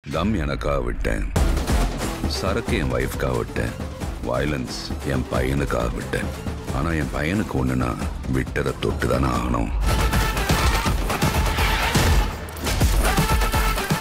தம் எனக்காக விட்டேன், சரக்கு என் வைஃப்காக விட்டேன், வயலன்ஸ் என் பையனுக்காக விட்டேன். ஆனா என் பையனுக்கு ஒண்ணுனா விட்டதை தொட்டு தானே ஆகணும்.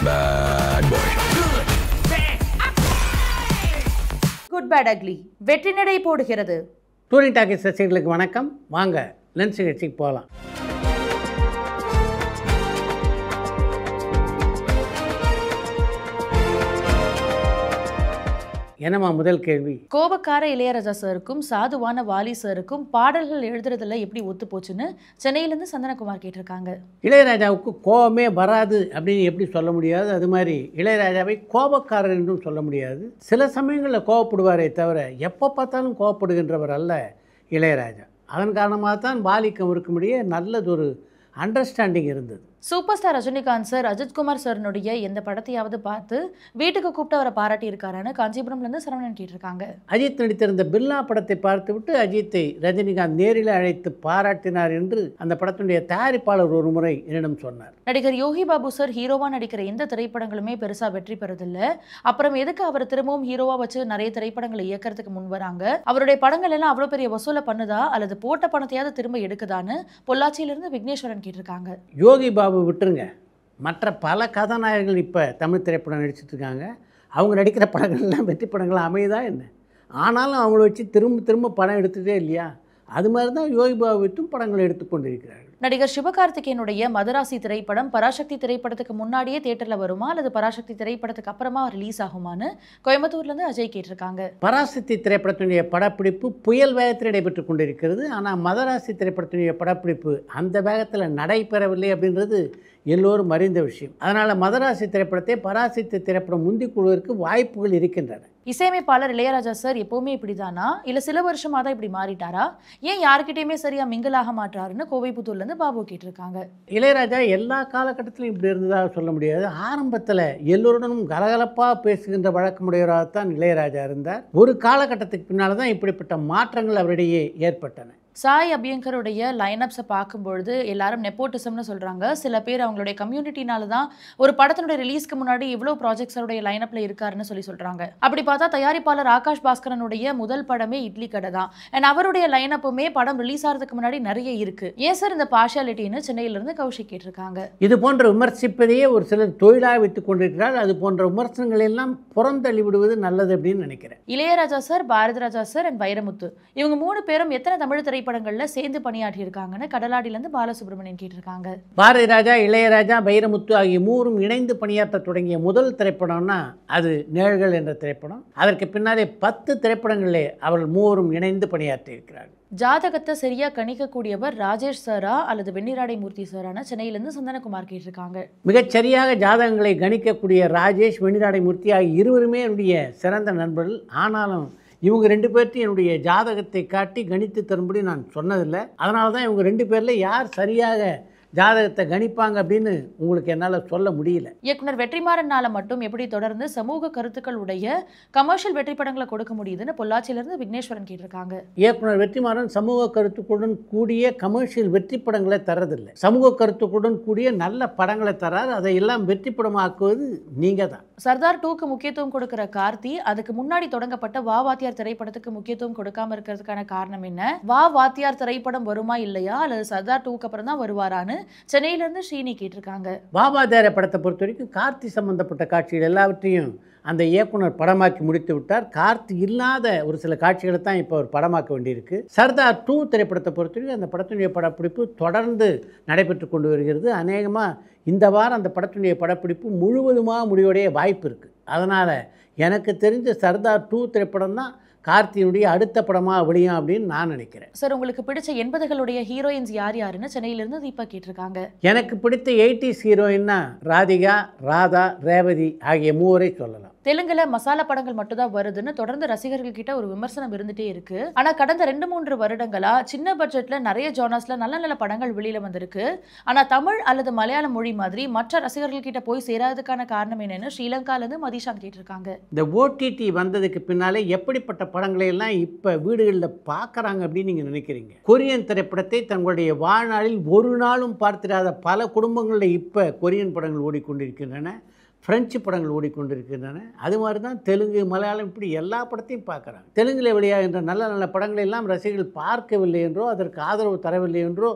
Bad boy. Good bad ugly வெற்றி நடை போடுகிறது. டூரிங் டாக்கீஸ் ரசிகர்களுக்கு வணக்கம். வாங்க லென்ஸ் நிகழ்ச்சிக்கு போகலாம். என்னம்மா முதல் கேள்வி? கோபக்கார இளையராஜா சாருக்கும் சாதுவான வாலி சாருக்கும் பாடல்கள் எழுதுறதுல எப்படி ஒத்து போச்சுன்னு சென்னையிலேருந்து சந்தனகுமார் கேட்டிருக்காங்க. இளையராஜாவுக்கு கோபமே வராது அப்படின்னு எப்படி சொல்ல முடியாது? அது மாதிரி இளையராஜாவை கோபக்காரர் என்றும் சொல்ல முடியாது. சில சமயங்களில் கோபப்படுவாரே தவிர எப்போ பார்த்தாலும் கோபப்படுகின்றவர் அல்ல இளையராஜா. அதன் காரணமாக தான் வாலிக்கும் இருக்கும்படியே நல்லதொரு அண்டர்ஸ்டாண்டிங் இருந்தது. Super star Rajinikanth sir Ajithkumar சார்னுடைய எந்த படத்தையாவது பார்த்து வீட்டுக்கு கூப்பிட்டு அவரை பாராட்டி இருக்காரான்னு காஞ்சிபுரம்லேருந்து சரவணன் கேட்டிருக்காங்க. அஜித் நடித்திருந்த பில்லா படத்தை பார்த்துவிட்டு அஜித்தை ரஜினிகாந்த் நேரில் அழைத்து பாராட்டினார் என்று அந்த படத்தினுடைய தயாரிப்பாளர் ஒரு முறை என்னிடம் சொன்னார். நடிகர் யோகி பாபு சார் ஹீரோவா நடிக்கிற எந்த திரைப்படங்களுமே பெருசா வெற்றி பெறதில்லை. அப்புறம் எதுக்கு அவர் திரும்பவும் ஹீரோவா வச்சு நிறைய திரைப்படங்களை இயக்கிறதுக்கு முன் வராங்க? அவருடைய படங்கள் எல்லாம் அவ்வளோ பெரிய வசூலை பண்ணுதா அல்லது போட்ட பணத்தையாவது திரும்ப எடுக்குதான்னு பொள்ளாச்சியிலிருந்து விக்னேஸ்வரன் கேட்டிருக்காங்க. யோகி பாபு விட்டுருங்க, மற்ற பல கதாநாயகர்கள் இப்போ தமிழ் திரைப்படம் நடிச்சிட்ருக்காங்க. அவங்க நடிக்கிற படங்கள்லாம் வெற்றி படங்கள்லாம் அமையுதா என்ன? ஆனாலும் அவங்கள வச்சு திரும்ப படம் எடுத்துகிட்டே இல்லையா? அது மாதிரி தான் யோகி பாபு விட்டும் படங்களை எடுத்துக்கொண்டிருக்கிறார்கள். நடிகர் சிவகார்த்திகேயனுடைய மதராசி திரைப்படம் பராசக்தி திரைப்படத்துக்கு முன்னாடியே தியேட்டர்ல வருமா அல்லது பராசக்தி திரைப்படத்துக்கு அப்புறமா ரிலீஸ் ஆகுமான்னு கோயம்புத்தூர்லேருந்து அஜய் கேட்டிருக்காங்க. பராசக்தி திரைப்படத்தினுடைய படப்பிடிப்பு புயல் வேகத்தில் நடைபெற்று கொண்டிருக்கிறது. ஆனால் மதராசி திரைப்படத்தினுடைய படப்பிடிப்பு அந்த வேகத்தில் நடைபெறவில்லை அப்படின்றது எல்லோரும் அறிந்த விஷயம். அதனால் மதராசி திரைப்படத்தை பராசக்தி திரைப்படம் முந்திக் கொள்வதற்கு வாய்ப்புகள் இருக்கின்றன. இசையமைப்பாளர் இளையராஜா சார் எப்பவுமே இப்படிதானா இல்லை சில வருஷமாக தான் இப்படி மாறிட்டாரா? ஏன் யாருக்கிட்டையுமே சரியா மிங்கிள் ஆக மாட்டாருன்னு கோவைப்புத்தூர்லேருந்து பாபு கேட்டிருக்காங்க. இளையராஜா எல்லா காலகட்டத்திலும் இப்படி இருந்ததாக சொல்ல முடியாது. ஆரம்பத்தில் எல்லோருடனும் கலகலப்பாக பேசுகின்ற வழக்கமுடையவராகத்தான் இளையராஜா இருந்தார். ஒரு காலகட்டத்துக்கு பின்னால் தான் இப்படிப்பட்ட மாற்றங்கள் அவரிடையே ஏற்பட்டன. சாய் அபியங்கருடைய லைனப்ஸை பார்க்கும்பொழுது எல்லாரும் நெப்போட்டிசம்னு சொல்கிறாங்க. சில பேர் அவங்களுடைய கம்யூனிட்டினால தான் ஒரு படத்தினுடைய ரிலீஸ்க்கு முன்னாடி இவ்வளோ ப்ராஜெக்ட்ஸோடைய லைனப்பில் இருக்காருன்னு சொல்கிறாங்க. அப்படி பார்த்தா தயாரிப்பாளர் ஆகாஷ் பாஸ்கரனுடைய முதல் படமே இட்லி கடை தான். அண்ட் அவருடைய லைனப்புமே படம் ரிலீஸ் ஆகிறதுக்கு முன்னாடி நிறைய இருக்குது. ஏன் சார் இந்த பார்ஷியாலிட்டின்னு சென்னையிலிருந்து கௌஷிக் கேட்டிருக்காங்க. இது போன்ற விமர்சிப்பதையே ஒரு சிலர் தொழிலாக வைத்துக் கொண்டிருக்கிறார். அது போன்ற விமர்சனங்கள் எல்லாம் புறந்தள்ளி விடுவது நல்லது அப்படின்னு நினைக்கிறேன். Ilaiyaraaja sir, Bharathiraja sir and Vairamuthu இவங்க 3 பேரும் எத்தனை தமிழ் திரைப்படங்கள்ல சேர்ந்து பணியாற்றி இருக்காங்கன்னு கடலாடியிலிருந்து பாலசுப்ரமணியன் கேட்டிருக்காங்க. பாரதி ராஜா, இளையராஜா, வைரமுத்து ஆகிய 3 இணைந்து பணியாற்ற தொடங்கிய முதல் திரைப்படம்னா அது நிழல்கள் என்ற திரைப்படம். அதற்கு பின்னாலே 10 திரைப்படங்களிலே அவர்கள் 3 இணைந்து பணியாற்றி இருக்கிறார்கள். ஜாதகத்தை சரியா கணிக்கக்கூடியவர் ராஜேஷ் சாரா அல்லது வெண்ணிராடை மூர்த்தி சாரான சென்னையிலிருந்து சந்தனகுமார் கேட்டிருக்காங்க. மிகச்சரியாக ஜாதகங்களை கணிக்கக்கூடிய ராஜேஷ், வெண்ணிராடை மூர்த்தி ஆகிய இருவருமே என்னுடைய சிறந்த நண்பர்கள். ஆனாலும் இவங்க 2 பேர்த்தையும் என்னுடைய ஜாதகத்தை காட்டி கணித்து தரும்படி நான் சொன்னதில்லை. அதனால தான் இவங்க 2 பேரில் யார் சரியாக ஜாதகத்தை கணிப்பாங்க அப்படின்னு உங்களுக்கு என்னால் சொல்ல முடியல. இயக்குனர் வெற்றிமாறனால மட்டும் எப்படி தொடர்ந்து சமூக கருத்துக்கள் உடைய கமர்ஷியல் வெற்றி படங்களை கொடுக்க முடியுதுன்னு பொள்ளாச்சியிலிருந்து விக்னேஸ்வரன் கேட்டிருக்காங்க. இயக்குனர் வெற்றிமாறன் சமூக கருத்துக்களுடன் கூடிய கமர்ஷியல் வெற்றி படங்களை தரதில்லை. சமூக கருத்துக்களுடன் கூடிய நல்ல படங்களை தரார். அதையெல்லாம் வெற்றி படமாக்குவது நீங்கள் தான். சர்தார் 2க்கு முக்கியத்துவம் கொடுக்கிற கார்த்தி அதுக்கு முன்னாடி தொடங்கப்பட்ட வா வாத்தியார் திரைப்படத்துக்கு முக்கியத்துவம் கொடுக்காம இருக்கிறதுக்கான காரணம் என்ன? வா வாத்தியார் திரைப்படம் வருமா இல்லையா அல்லது சர்தார் 2க்கு அப்புறம் தான் வருவாரான்னு சென்னையிலிருந்து ஸ்ரீனி கேட்டிருக்காங்க. பாபாதார படத்தை பொறுத்த வரைக்கும் கார்த்தி சம்பந்தப்பட்ட காட்சிகள் எல்லாவற்றையும் அந்த இயக்குனர் படமாக்கி முடித்து விட்டார். கார்த்தி இல்லாத ஒரு சில காட்சிகளை தான் இப்போ அவர் படமாக்க வேண்டியிருக்கு. சர்தார் 2 திரைப்படத்தை பொறுத்த வரைக்கும் அந்த படத்தினுடைய படப்பிடிப்பு தொடர்ந்து நடைபெற்று கொண்டு வருகிறது. அநேகமாக இந்த வாரம் அந்த படத்தினுடைய படப்பிடிப்பு முழுவதுமாக முடிவுடைய வாய்ப்பு இருக்குது. அதனால் எனக்கு தெரிஞ்ச சர்தார் 2 திரைப்படம் தான் கார்த்தியினுடைய அடுத்த படமாக வெளியும் அப்படின்னு நான் நினைக்கிறேன். சார், உங்களுக்கு பிடிச்ச 80களுடைய ஹீரோயின்ஸ் யார் யாருன்னு சென்னையிலிருந்து தீபா கேட்டிருக்காங்க. எனக்கு பிடித்த 80s ஹீரோயின்னா ராதிகா, ராதா, ரேவதி ஆகிய 3 சொல்லலாம். தெலுங்குல மசாலா படங்கள் மட்டும் தான் வருதுன்னு தொடர்ந்து ரசிகர்கள் கிட்ட ஒரு விமர்சனம் இருந்துட்டே இருக்கு. ஆனா கடந்த 2-3 வருடங்களா சின்ன பட்ஜெட்ல நிறைய ஜானர்ஸ்ல நல்ல நல்ல படங்கள் வெளியில வந்திருக்கு. ஆனா தமிழ் அல்லது மலையாள மொழி மாதிரி மற்ற ரசிகர்கள் கிட்ட போய் சேராததுக்கான காரணம் என்னன்னு ஸ்ரீலங்கால இருந்து மதிஷாந்த் கேட்டிருக்காங்க. இந்த ஓடிடி வந்ததுக்கு பின்னாலே எப்படிப்பட்ட படங்களை எல்லாம் இப்ப வீடுகளில் பார்க்கறாங்க அப்படின்னு நீங்க நினைக்கிறீங்க? கொரியன் திரைப்படத்தை தங்களுடைய வாழ்நாளில் ஒரு நாளும் பார்த்திராத பல குடும்பங்களில் இப்ப கொரியன் படங்கள் ஓடிக்கொண்டிருக்கின்றன. பிரெஞ்சு படங்கள் ஓடிக்கொண்டிருக்கின்றன. அது மாதிரி தான் தெலுங்கு, மலையாளம் இப்படி எல்லா படத்தையும் பார்க்குறாங்க. தெலுங்கில் வெளியாகின்ற நல்ல நல்ல படங்களை எல்லாம் ரசிகர்கள் பார்க்கவில்லை என்றோ அதற்கு ஆதரவு தரவில்லை என்றோ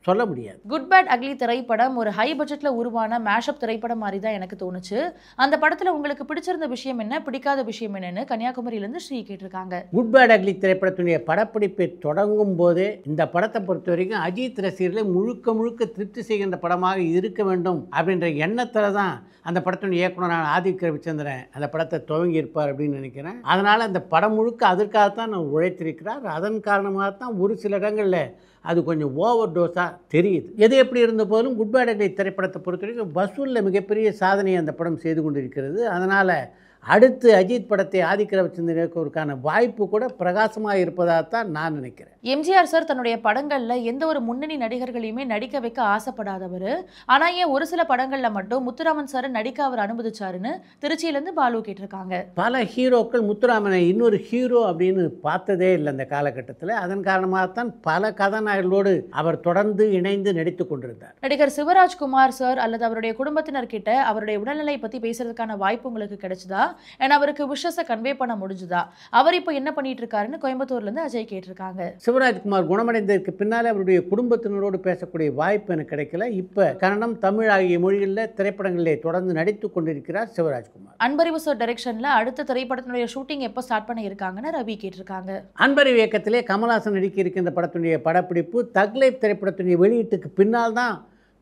சொல்ல முடியாது. குட் பேட் அக்லி திரைப்படம் ஒரு ஹை பட்ஜெட்ல உருவான மேஷப் திரைப்படம் மாதிரி தான் எனக்கு தோணுச்சு. அந்த படத்துல உங்களுக்கு பிடிச்சிருந்த விஷயம் என்ன, பிடிக்காத விஷயம் என்னன்னு கன்னியாகுமரியிலிருந்து ஸ்ரீ கேட்டிருக்காங்க. குட் பேட் அக்லி திரைப்படத்துடைய படப்பிடிப்பை தொடங்கும் போதே இந்த படத்தை பொறுத்த வரைக்கும் அஜித் ரசிகர்களை முழுக்க முழுக்க திருப்தி செய்கின்ற படமாக இருக்க வேண்டும் அப்படின்ற எண்ணத்தில் தான் அந்த படத்தினுடைய இயக்குனரான ஆதித்ய ரவிச்சந்திரன் அந்த படத்தை துவங்கி இருப்பார் அப்படின்னு நினைக்கிறேன். அதனால் அந்த படம் முழுக்க அதற்காகத்தான் நான் உழைத்திருக்கிறார். அதன் காரணமாக தான் ஒரு சில இடங்களில் அது கொஞ்சம் ஓவர் டோஸாக தெரியுது. எது எப்படி இருந்த போதிலும் குட் பேட் அக்லி திரைப்படத்தை பொறுத்த வரைக்கும் வசூலில் மிகப்பெரிய சாதனையை அந்த படம் செய்து கொண்டிருக்கிறது. அதனால் அடுத்து அஜித் படத்தை ஆதித்ய ரவிச்சந்திரன் இயக்குவதற்கான வாய்ப்பு கூட பிரகாசமாக இருப்பதாகத்தான் நான் நினைக்கிறேன். எம்ஜிஆர் சார் தன்னுடைய படங்களில் எந்த ஒரு முன்னணி நடிகர்களையுமே நடிக்க வைக்க ஆசைப்படாதவர். ஆனால் ஏன் ஒரு சில படங்களில் மட்டும் முத்துராமன் சார் நடிக்க அவர் அனுமதிச்சாருன்னு திருச்சியிலேருந்து பாலு கேட்டிருக்காங்க. பல ஹீரோக்கள் முத்துராமனை இன்னொரு ஹீரோ அப்படின்னு பார்த்ததே இல்லை அந்த காலகட்டத்தில். அதன் காரணமாகத்தான் பல கதாநாயகர்களோடு அவர் தொடர்ந்து இணைந்து நடித்து கொண்டிருந்தார். நடிகர் சிவராஜ்குமார் சார் அல்லது அவருடைய குடும்பத்தினர்கிட்ட அவருடைய உடல்நிலை பற்றி பேசுறதுக்கான வாய்ப்பு உங்களுக்கு கிடைச்சதா? ஏன்னா அவருக்கு விஷஸை கன்வே பண்ண முடிஞ்சுதா? அவர் இப்போ என்ன பண்ணிட்டு இருக்காருன்னு கோயம்புத்தூர்லேருந்து அஜய் கேட்டிருக்காங்க. சிவராஜ்குமார் குணமடைந்ததற்கு பின்னாலே அவருடைய குடும்பத்தினரோடு பேசக்கூடிய வாய்ப்பு எனக்கு கிடைக்கல. இப்போ கன்னடம், தமிழ் ஆகிய மொழிகளில் திரைப்படங்களிலே தொடர்ந்து நடித்து கொண்டிருக்கிறார் சிவராஜ்குமார். அன்பறிவு சார் டைரக்ஷனில் அடுத்த திரைப்படத்தினுடைய ஷூட்டிங் எப்போ ஸ்டார்ட் பண்ண இருக்காங்கன்னு ரவி கேட்டிருக்காங்க. அன்பறிவு இயக்கத்திலே கமல்ஹாசன் நடிக்க இருக்கின்ற படத்தினுடைய படப்பிடிப்பு தக் லைஃப் திரைப்படத்தினுடைய வெளியீட்டுக்கு பின்னால் தான்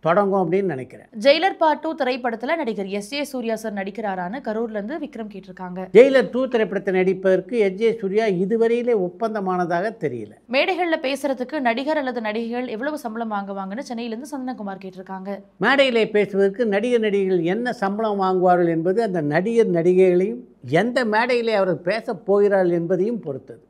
தொடங்கும் அப்படின்னு நினைக்கிறேன். ஜெயிலர் பார்ட் 2 திரைப்படத்தில் நடிகர் எஸ்.ஏ. சூர்யா சார் நடிக்கிறாரான்னு கரூர்லேருந்து விக்ரம் கேட்டிருக்காங்க. ஜெயிலர் 2 திரைப்படத்தை நடிப்பதற்கு எஸ்.ஏ. சூர்யா இதுவரையிலே ஒப்பந்தமானதாக தெரியல. மேடைகளில் பேசுறதுக்கு நடிகர் அல்லது நடிகைகள் எவ்வளவு சம்பளம் வாங்குவாங்கன்னு சென்னையிலேருந்து சந்தனகுமார் கேட்டிருக்காங்க. மேடையிலே பேசுவதற்கு நடிகர் நடிகைகள் என்ன சம்பளம் வாங்குவார்கள் என்பது அந்த நடிகர் நடிகைகளையும் எந்த மேடையிலே அவர்கள் பேசப் போகிறார்கள் என்பதையும் பொறுத்தது.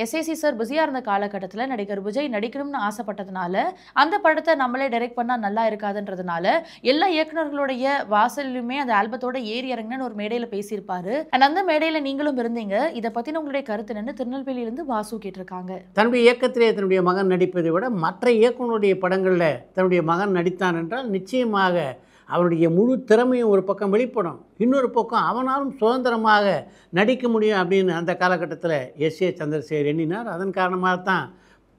எஸ்ஏசி சார் பிஸியாக இருந்த காலகட்டத்தில் நடிகர் விஜய் நடிக்கணும்னு ஆசைப்பட்டதுனால அந்த படத்தை நம்மளே டைரக்ட் பண்ணால் நல்லா இருக்காதுன்றதுனால எல்லா இயக்குநர்களுடைய வாசல்லையுமே அந்த ஆல்பத்தோட ஏறி இறங்குன்னு ஒரு மேடையில் பேசியிருப்பாரு. அண்ட் அந்த மேடையில் நீங்களும் இருந்தீங்க. இதை பற்றின உங்களுடைய கருத்து என்னன்னு திருநெல்வேலியிலிருந்து வாசு கேட்டிருக்காங்க. தன்னுடைய இயக்கத்திலே தன்னுடைய மகன் நடிப்பதை விட மற்ற இயக்குநருடைய படங்களில் தன்னுடைய மகன் நடித்தான் என்றால் நிச்சயமாக அவனுடைய முழு திறமையும் ஒரு பக்கம் வெளிப்படும், இன்னொரு பக்கம் அவனாலும் சுதந்திரமாக நடிக்க முடியும் அப்படின்னு அந்த காலகட்டத்தில் எஸ்.ஏ. சந்திரசேகர் எண்ணினார். அதன் காரணமாகத்தான்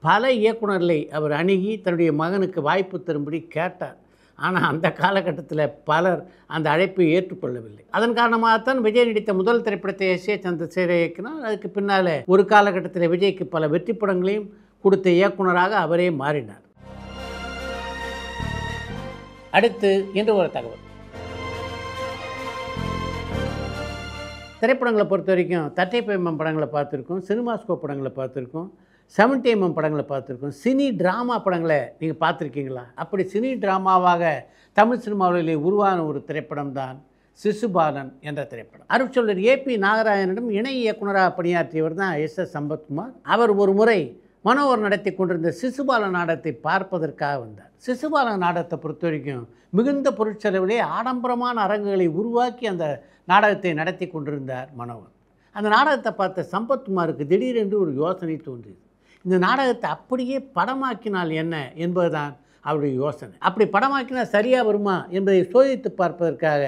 பல இயக்குநர்களை அவர் அணுகி தன்னுடைய மகனுக்கு வாய்ப்பு தரும்படி கேட்டார். ஆனால் அந்த காலகட்டத்தில் பலர் அந்த அழைப்பை ஏற்றுக்கொள்ளவில்லை. அதன் காரணமாகத்தான் விஜய் நடித்த முதல் திரைப்படத்தை எஸ்.ஏ. சந்திரசேகர் இயக்கினார். அதுக்கு பின்னால் ஒரு காலகட்டத்தில் விஜய்க்கு பல வெற்றி படங்களையும் கொடுத்த இயக்குநராக அவரே மாறினார். அடுத்து என்று ஒரு தகவல். திரைப்படங்களை பொறுத்த வரைக்கும் 35mm படங்களை பார்த்துருக்கோம், சினிமாஸ்கோப் படங்களை பார்த்துருக்கோம், 70mm படங்களை பார்த்துருக்கோம். சினி ட்ராமா படங்களை நீங்கள் பார்த்துருக்கீங்களா? அப்படி சினி ட்ராமாவாக தமிழ் சினிமாவிலே உருவான ஒரு திரைப்படம் தான் சிசுபாலன் என்ற திரைப்படம். அருட்சொல்லர் ஏ.பி. நாகராஜனிடம் இணை இயக்குனராக பணியாற்றியவர் தான் எஸ்.எஸ். சம்பத்குமார். அவர் ஒரு முறை மனோகர் நடத்தி கொண்டிருந்த சிசுபாலன் நாடகத்தை பார்ப்பதற்காக வந்தார். சிசுபாலன் நாடகத்தை பொறுத்த வரைக்கும் மிகுந்த பொருட்செலவிலே ஆடம்பரமான அரங்குகளை உருவாக்கி அந்த நாடகத்தை நடத்தி கொண்டிருந்தார் மனோகர். அந்த நாடகத்தை பார்த்த சம்பத்குமாருக்கு திடீரென்று ஒரு யோசனை தோன்றியது. இந்த நாடகத்தை அப்படியே படமாக்கினால் என்ன என்பதுதான் அவருடைய யோசனை. அப்படி படமாக்கினால் சரியாக வருமா என்பதை சோதித்து பார்ப்பதற்காக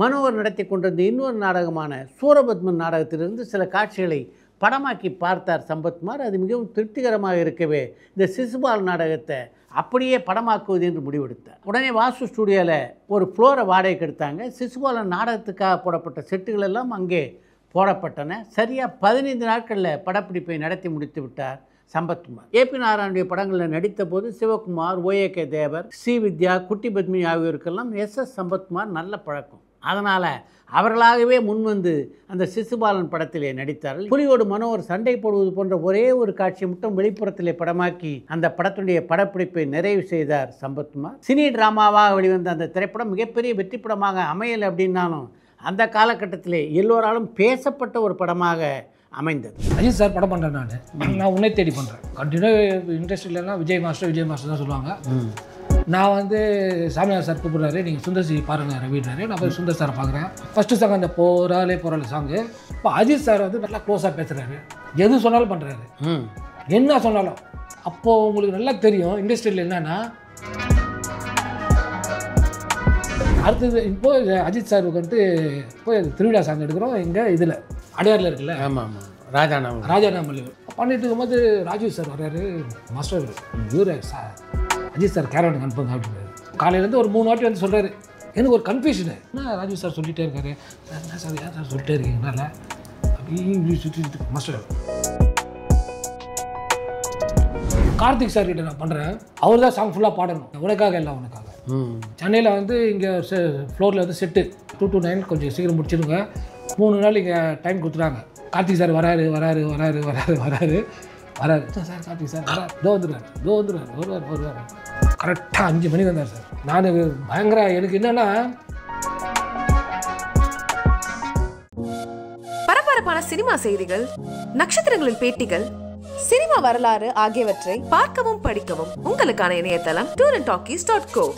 மனோகர் நடத்தி கொண்டிருந்த இன்னொரு நாடகமான சூரபத்மன் நாடகத்திலிருந்து சில காட்சிகளை படமாக்கி பார்த்தார் சம்பத்குமார். அது மிகவும் திருப்திகரமாக இருக்கவே இந்த சிசுபால் நாடகத்தை அப்படியே படமாக்குவது என்று முடிவெடுத்தார். உடனே வாசு ஸ்டூடியோவில் ஒரு ஃப்ளோரை வாடகைக்கு எடுத்தாங்க. சிசுபாலன் நாடகத்துக்காக போடப்பட்ட செட்டுகள் எல்லாம் அங்கே போடப்பட்டன. சரியாக 15 நாட்களில் படப்பிடிப்பை நடத்தி முடித்து விட்டார் சம்பத்குமார். ஏ.பி. நாராயணுடைய படங்களில் நடித்த போது சிவகுமார், ஓ.ஏ.கே. தேவர், சி வித்யா, குட்டி பத்மினி ஆகியோருக்கெல்லாம் எஸ்.எஸ். சம்பத்குமார் நல்ல பழக்கம். அதனால் அவர்களாகவே முன்வந்து அந்த சிசுபாலன் படத்திலே நடித்தார்கள். புலியோடு மனோகர் சண்டை போடுவது போன்ற ஒரே ஒரு காட்சியை மட்டும் வெளிப்புறத்திலே படமாக்கி அந்த படத்துடைய படப்பிடிப்பை நிறைவு செய்தார் சம்பத்குமார். சினி டிராமாவாக வெளிவந்த அந்த திரைப்படம் மிகப்பெரிய வெற்றி படமாக அமையலை அப்படின்னாலும் அந்த காலகட்டத்திலே எல்லோராலும் பேசப்பட்ட ஒரு படமாக அமைந்தது. அஜித் சார் படம் பண்ணுறேன், நான் உன்னை தேடி பண்ணுறேன். கண்டினியூ இண்டஸ்ட்ரியிலலாம் விஜய் மாஸ்டர் தான் சொல்லுவாங்க. நான் வந்து சாமியார் சார் கூப்பிட்றாரு, நீங்கள் சுந்தர் சி பாருங்க ரவிடுறாரு. நான் போய் சுந்தர் சாரை பார்க்குறேன். ஃபஸ்ட்டு சாங் அந்த போராலே சாங்கு. இப்போ அஜித் சார் வந்து நல்லா க்ளோஸாக பேசுகிறாரு, எது சொன்னாலும் பண்ணுறாரு, என்ன சொன்னாலும். அப்போது உங்களுக்கு நல்லா தெரியும் இண்டஸ்ட்ரியில் என்னென்னா, அடுத்தது இப்போ அஜித் சாருக்கு வந்து போய் திருவிழா சாங் எடுக்கிறோம் இங்கே இதில் அடையாரில் இருக்குல்ல. ஆமாம் ஆமாம், ராஜாநாமல்லி பண்ணிட்டு இருக்கும்போது ராஜீவ் சார் வர்றாரு. மாஸ்டர் இவரு சார் அஜித் சார் கேரவனுக்கு அனுப்புங்க அப்படின்னாரு. காலையிலேருந்து ஒரு 3 வாட்டி வந்து சொல்கிறாரு. எனக்கு ஒரு கன்ஃபியூஷனு, என்ன ராஜீவ் சார் சொல்லிகிட்டே இருக்காரு, என்ன சார் ஏன் சார் சொல்லிட்டே இருக்கீங்கனால அப்படி சுற்றி மாஸ்டர். கார்த்திக் சார் கிட்ட நான் பண்ணுறேன், அவர் தான் சாங் ஃபுல்லாக பாடணும், உனக்காக இல்லை உனக்காக. சென்னையில் வந்து இங்கே ஃப்ளோரில் வந்து செட்டு 2 to 9 கொஞ்சம் சீக்கிரம் முடிச்சிடுங்க, 3 நாள் இங்கே டைம் கொடுத்துட்டாங்க. கார்த்திக் சார் வராரு சார், கார்த்திக் சார் வராரு, வருவார். கரெக்டாக 5 மணிக்கு வந்தார் சார். நான் பயங்கர எனக்கு என்னென்னா, பரபரப்பான சினிமா செய்திகள், நட்சத்திரங்களின் பேட்டிகள், சினிமா வரலாறு ஆகியவற்றை பார்க்கவும் படிக்கவும் உங்களுக்கான இணையதளம் tourantalkies.co.